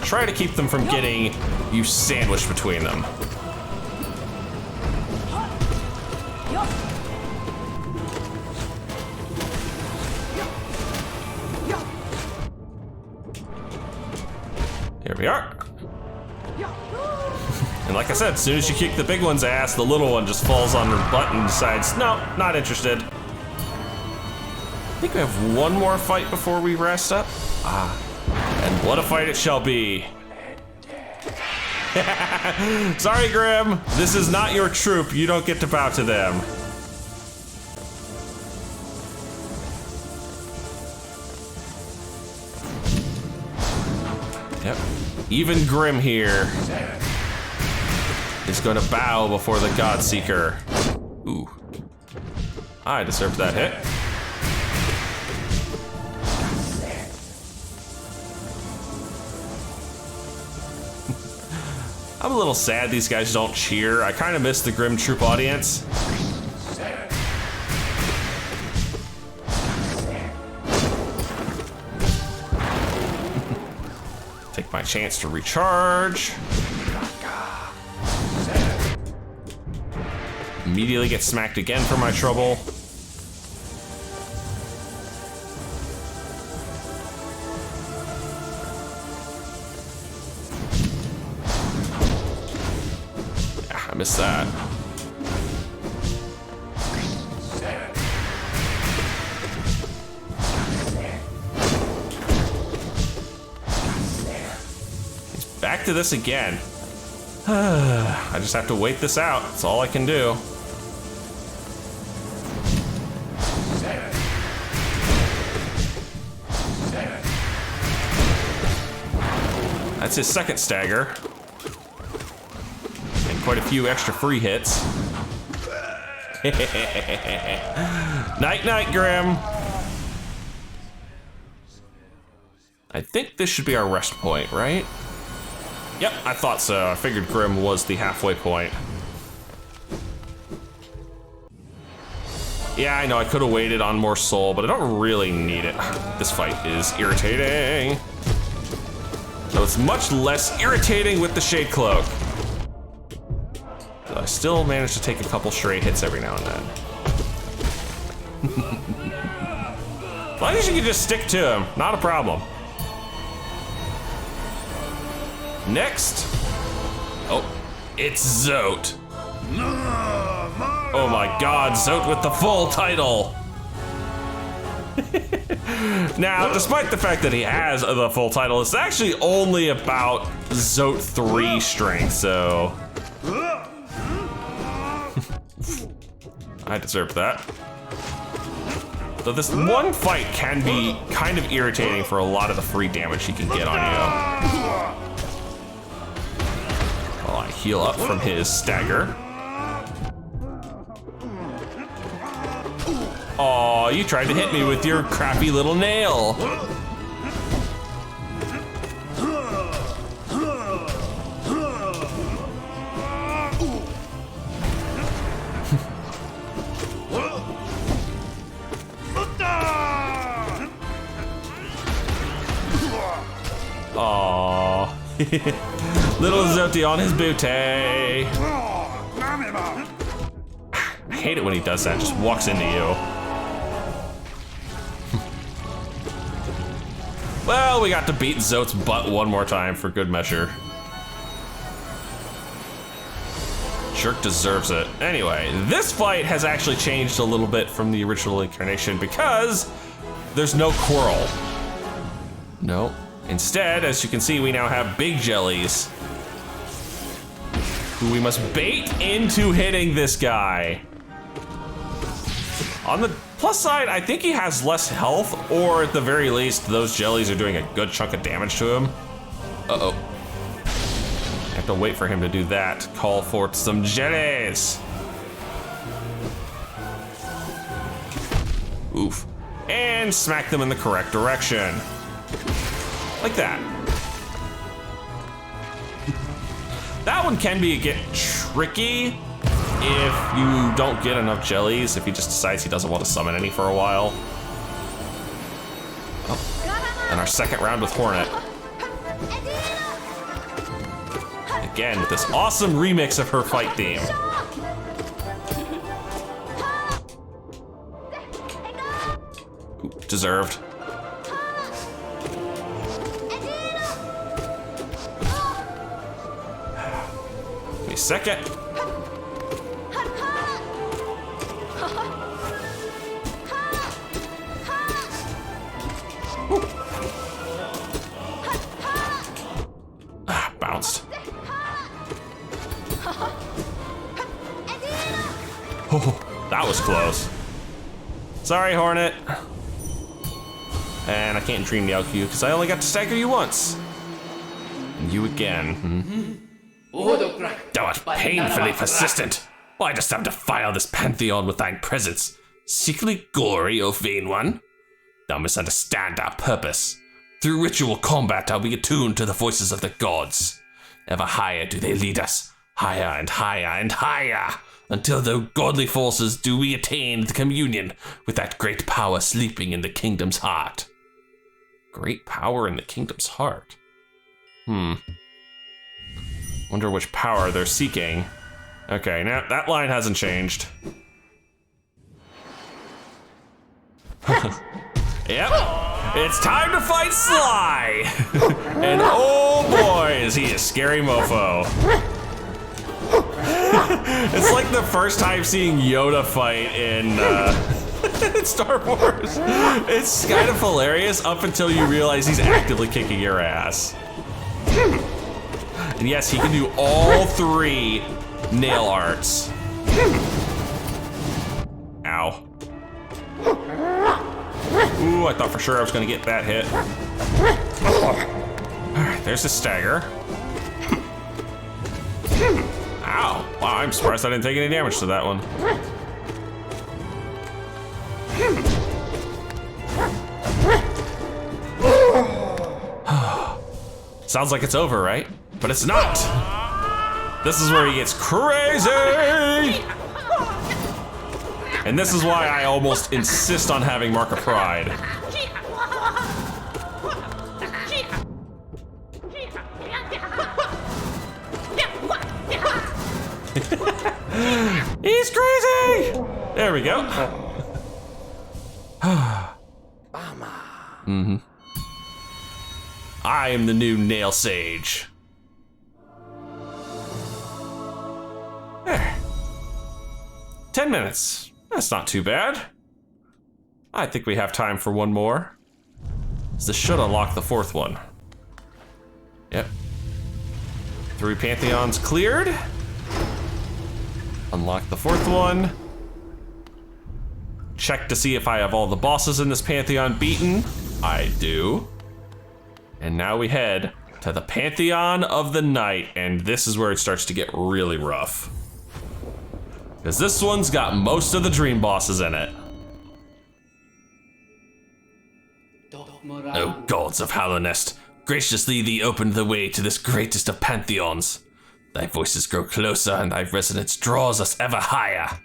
Try to keep them from getting you sandwiched between them. Here we are. And like I said, as soon as you kick the big one's ass, the little one just falls on her butt and decides, no, not interested. I think we have one more fight before we rest up. Ah. And what a fight it shall be. Sorry, Grim. This is not your troop. You don't get to bow to them. Yep. Even Grim here is gonna bow before the Godseeker. Ooh. I deserved that hit. I'm a little sad these guys don't cheer. I kind of miss the Grim Troop audience. Take my chance to recharge. Immediately get smacked again for my trouble. I missed that. He's back to this again. I just have to wait this out. That's all I can do. That's his second stagger. Quite a few extra free hits. Night, night, Grim. I think this should be our rest point, right? Yep, I thought so. I figured Grim was the halfway point. Yeah, I know I could have waited on more soul, but I don't really need it. This fight is irritating. So it's much less irritating with the Shade Cloak. I still manage to take a couple stray hits every now and then. As long as you can just stick to him, not a problem. Next. Oh, it's Zote. Oh my God, Zote with the full title. Now, despite the fact that he has the full title, it's actually only about Zote 3 strength, so... I deserve that. So this one fight can be kind of irritating for a lot of the free damage he can get on you. While I heal up from his stagger. Aw, you tried to hit me with your crappy little nail. Little Zoti on his booty. I hate it when he does that, just walks into you. Well, we got to beat Zot's butt one more time for good measure. Jerk deserves it. Anyway, this fight has actually changed a little bit from the original incarnation because there's no Quirrell. No. Instead, as you can see, we now have big jellies who we must bait into hitting this guy. On the plus side, I think he has less health, or at the very least, those jellies are doing a good chunk of damage to him. Uh-oh. I have to wait for him to do that. Call forth some jellies. Oof. And smack them in the correct direction. Like that. That one can be a bit tricky if you don't get enough jellies, if he just decides he doesn't want to summon any for a while. Oh. And our second round with Hornet. Again, with this awesome remix of her fight theme. Ooh, deserved. Give me a second. Bounced. Oh, that was close. Sorry, Hornet. And I can't dream nail you because I only got to stagger you once. And you again. Thou art painfully persistent. Why dost thou defile this pantheon with thine presence? Secretly gory, O vain one? Thou misunderstand our purpose. Through ritual combat are we attuned to the voices of the gods. Ever higher do they lead us, higher and higher and higher, until the godly forces do we attain the communion with that great power sleeping in the kingdom's heart. Great power in the kingdom's heart? Wonder which power they're seeking. Okay, now that line hasn't changed. Yep, it's time to fight Sly! And oh boy, is he a scary mofo. It's like the first time seeing Yoda fight in Star Wars. It's kind of hilarious up until you realize he's actively kicking your ass. And yes, he can do all three nail arts. Ow. Ooh, I thought for sure I was gonna get that hit. Alright, there's the stagger. Ow. Wow, I'm surprised I didn't take any damage to that one. Sounds like it's over, right? But it's not! This is where he gets crazy! And this is why I almost insist on having Mark of Pride. He's crazy! There we go. I am the new Nail Sage. There. 10 minutes. That's not too bad. I think we have time for one more. This should unlock the fourth one. Yep. 3 Pantheons cleared. Unlock the fourth one. Check to see if I have all the bosses in this Pantheon beaten. I do. And now we head to the Pantheon of the Night, and this is where it starts to get really rough. Because this one's got most of the dream bosses in it. O gods of Hallownest, graciously thee opened the way to this greatest of pantheons. Thy voices grow closer and thy resonance draws us ever higher.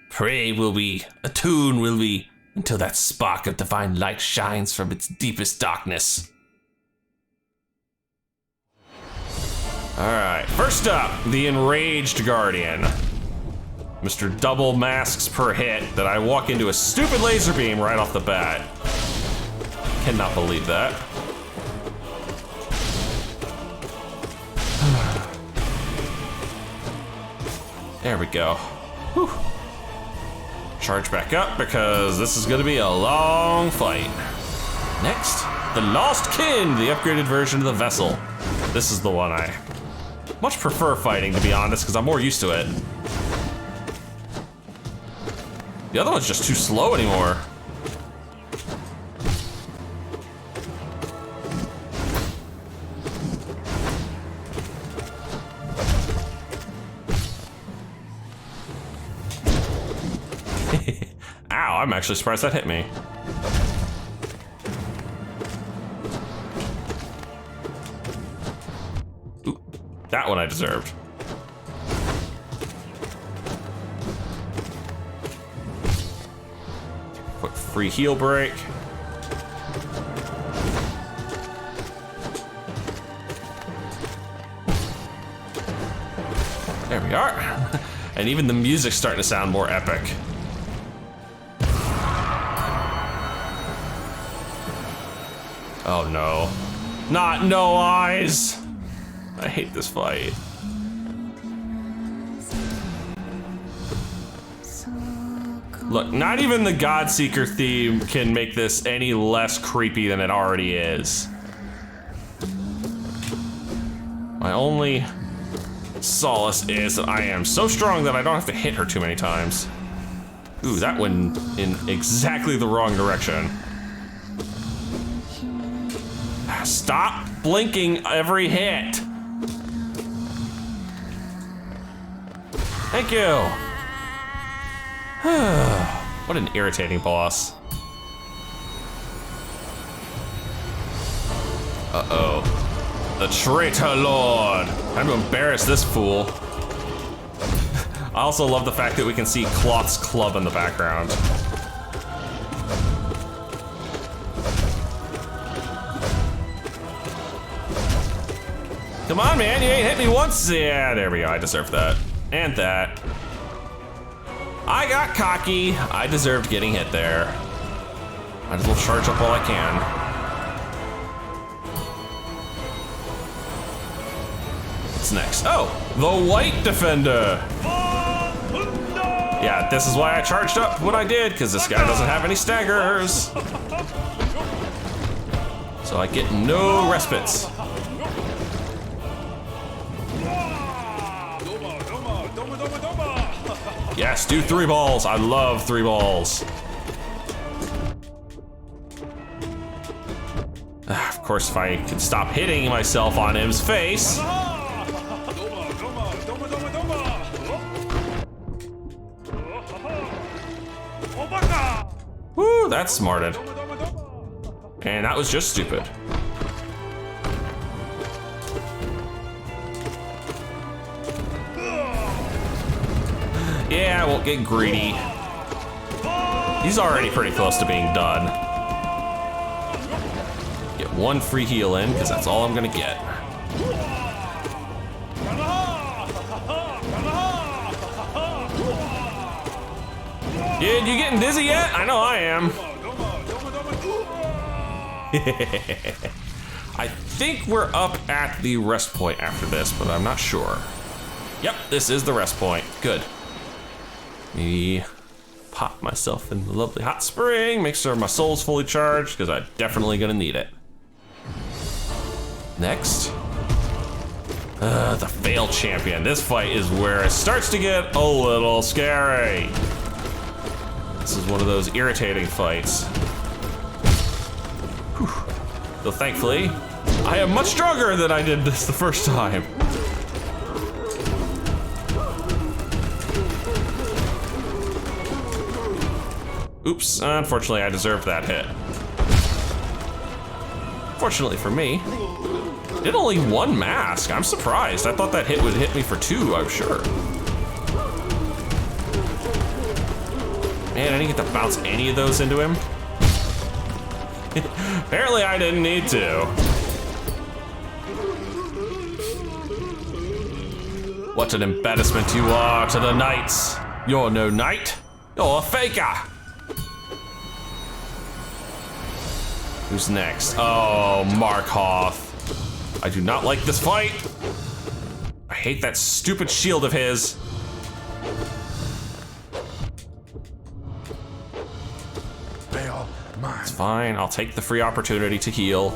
Pray will we, attune will we, until that spark of divine light shines from its deepest darkness. All right, first up, the Enraged Guardian. Mr. Double masks per hit that I walk into a stupid laser beam right off the bat. Cannot believe that. There we go. Whew. Charge back up because this is gonna be a long fight. Next, the Lost Kin, the upgraded version of the vessel. This is the one I much prefer fighting, to be honest, because I'm more used to it. The other one's just too slow anymore. Ow, I'm actually surprised that hit me. Ooh, that one I deserved. Quick free heal break. There we are. And even the music's starting to sound more epic. Oh no. Not no eyes! I hate this fight. Look, not even the Godseeker theme can make this any less creepy than it already is. My only solace is that I am so strong that I don't have to hit her too many times. Ooh, that went in exactly the wrong direction. Stop blinking every hit. Thank you. What an irritating boss. Uh-oh. The Traitor Lord. Time to embarrass this fool. I also love the fact that we can see Cloth's club in the background. Come on, man, you ain't hit me once. Yeah, there we go, I deserve that. And that. I got cocky. I deserved getting hit there. Might as well charge up while I can. What's next? Oh, the White Defender. Yeah, this is why I charged up what I did, because this guy doesn't have any staggers. So I get no respites. Yes, do 3 balls. I love 3 balls. Of course, if I could stop hitting myself on him's face. Woo, that's smarted. And that was just stupid. Yeah, I won't get greedy. He's already pretty close to being done. Get 1 free heal in, because that's all I'm gonna get. Dude, you getting dizzy yet? I know I am. I think we're up at the rest point after this, but I'm not sure. Yep, this is the rest point. Good. Me pop myself in the lovely hot spring, make sure my soul's fully charged, because I'm definitely gonna need it. Next. The fail champion. This fight is where it starts to get a little scary. This is one of those irritating fights. Whew. Though thankfully, I am much stronger than I did this the first time. Oops, unfortunately I deserved that hit. Fortunately for me, did only 1 mask. I'm surprised. I thought that hit would hit me for 2, I'm sure. Man, I didn't get to bounce any of those into him. Apparently I didn't need to. What an embarrassment you are to the knights. You're no knight, you're a faker. Who's next? Oh, Markov. I do not like this fight. I hate that stupid shield of his. It's fine, I'll take the free opportunity to heal.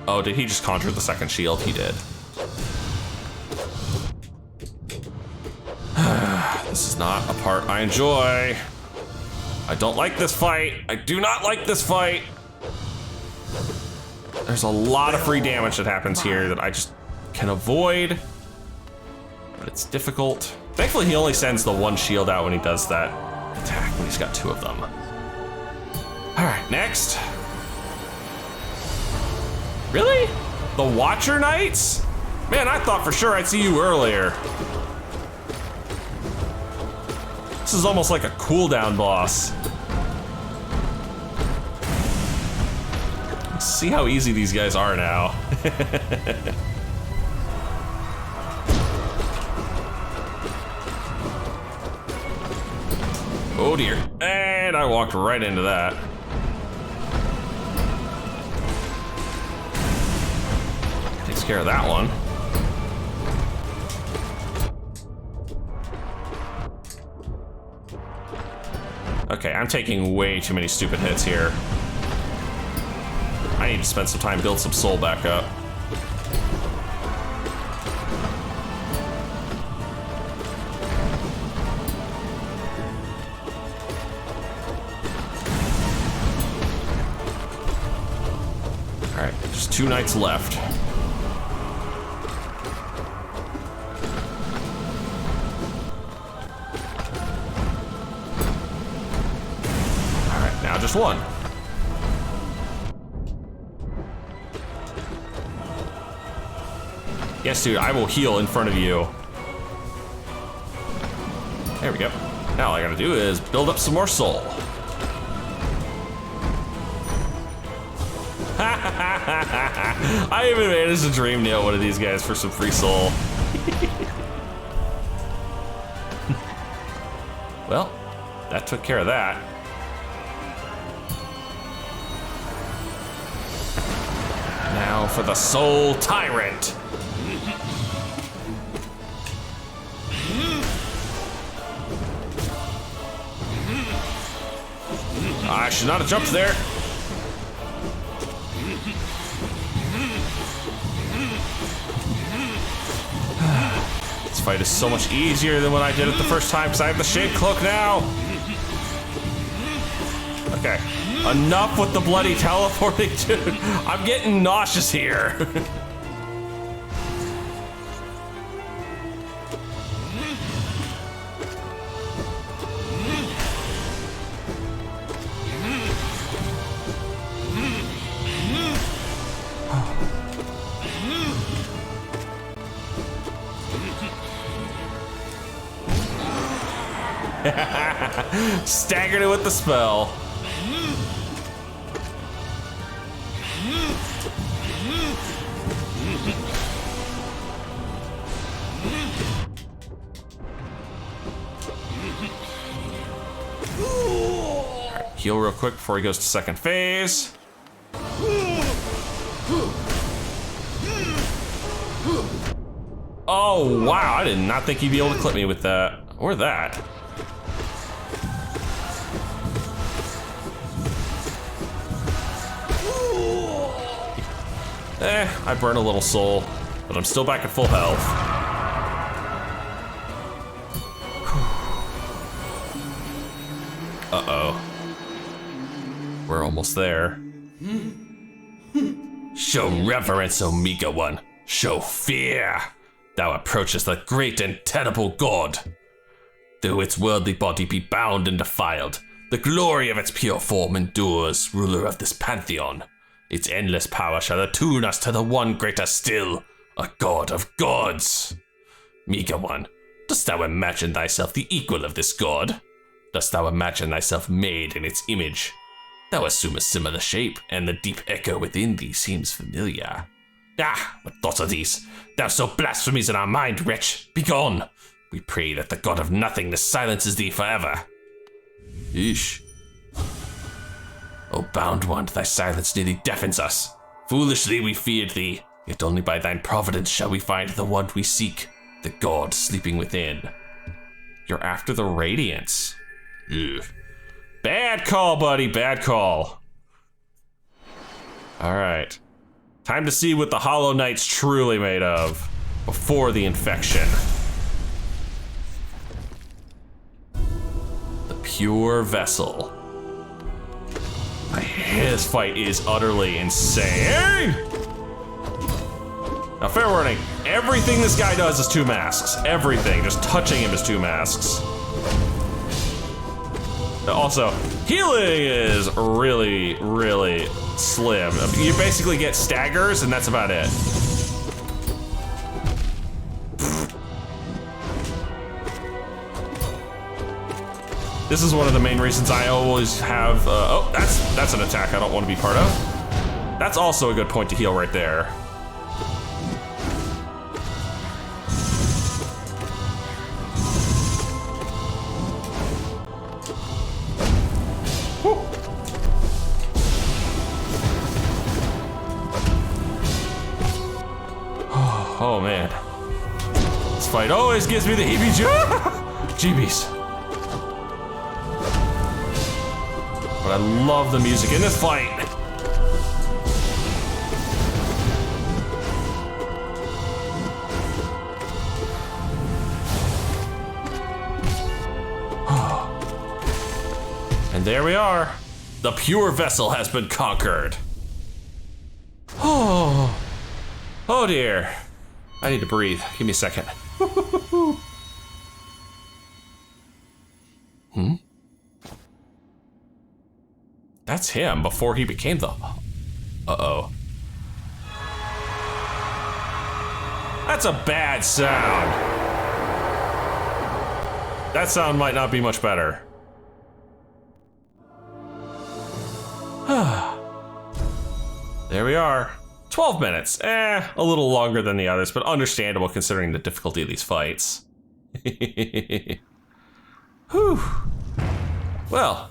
Oh, did he just conjure the second shield? He did. This is not a part I enjoy. I don't like this fight. I do not like this fight. There's a lot of free damage that happens here that I just can avoid, but it's difficult. Thankfully, he only sends the one shield out when he does that attack, when he's got two of them. All right, next. Really? The Watcher Knights? Man, I thought for sure I'd see you earlier. This is almost like a cooldown boss. Let's see how easy these guys are now. Oh dear, and I walked right into that. Takes care of that one. Okay, I'm taking way too many stupid hits here. I need to spend some time, build some soul back up. All right, just 2 knights left. All right, now just 1. Yes, dude, I will heal in front of you. There we go. Now all I gotta do is build up some more soul. I even managed to dream nail one of these guys for some free soul. Well, that took care of that. Now for the Soul Tyrant. I should not have jumped there. This fight is so much easier than when I did it the first time because I have the shape cloak now. Okay, enough with the bloody teleporting, dude. I'm getting nauseous here. Staggered it with the spell. Right, heal real quick before he goes to second phase. Oh wow, I did not think he'd be able to clip me with that. Or that. I burn a little soul, but I'm still back at full health. Uh-oh. We're almost there. Show reverence, O meager one. Show fear. Thou approachest the great and terrible god. Though its worldly body be bound and defiled, the glory of its pure form endures, ruler of this pantheon. Its endless power shall attune us to the one greater still, a god of gods. Meager one, dost thou imagine thyself the equal of this god? Dost thou imagine thyself made in its image? Thou assume a similar shape, and the deep echo within thee seems familiar. Ah, what thoughts are these? Thou so blasphemies in our mind, wretch. Begone! We pray that the god of nothingness silences thee forever. Yeesh. O bound one, thy silence nearly deafens us. Foolishly we feared thee, yet only by thine providence shall we find the one we seek, the god sleeping within. You're after the Radiance. Ugh. Bad call, buddy, bad call. All right. Time to see what the Hollow Knight's truly made of before the infection. The pure vessel. This fight is utterly insane. Now, fair warning, everything this guy does is 2 masks. Everything, just touching him is 2 masks. Also, healing is really, really slim. You basically get staggers, and that's about it. This is one of the main reasons I always have, oh, that's an attack I don't want to be part of. That's also a good point to heal right there. Whew. Oh man. This fight always gives me the heebie-jeebies. But I love the music in this fight. And there we are. The pure vessel has been conquered. Oh dear. I need to breathe. Give me a second. That's him before he became the... Uh-oh. That's a bad sound. That sound might not be much better. There we are. 12 minutes. A little longer than the others, but understandable considering the difficulty of these fights. Whew. Well...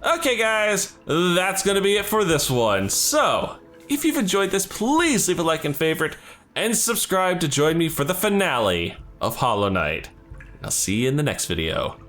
Okay guys, that's gonna be it for this one. So, if you've enjoyed this, please leave a like and favorite, and subscribe to join me for the finale of Hollow Knight. I'll see you in the next video.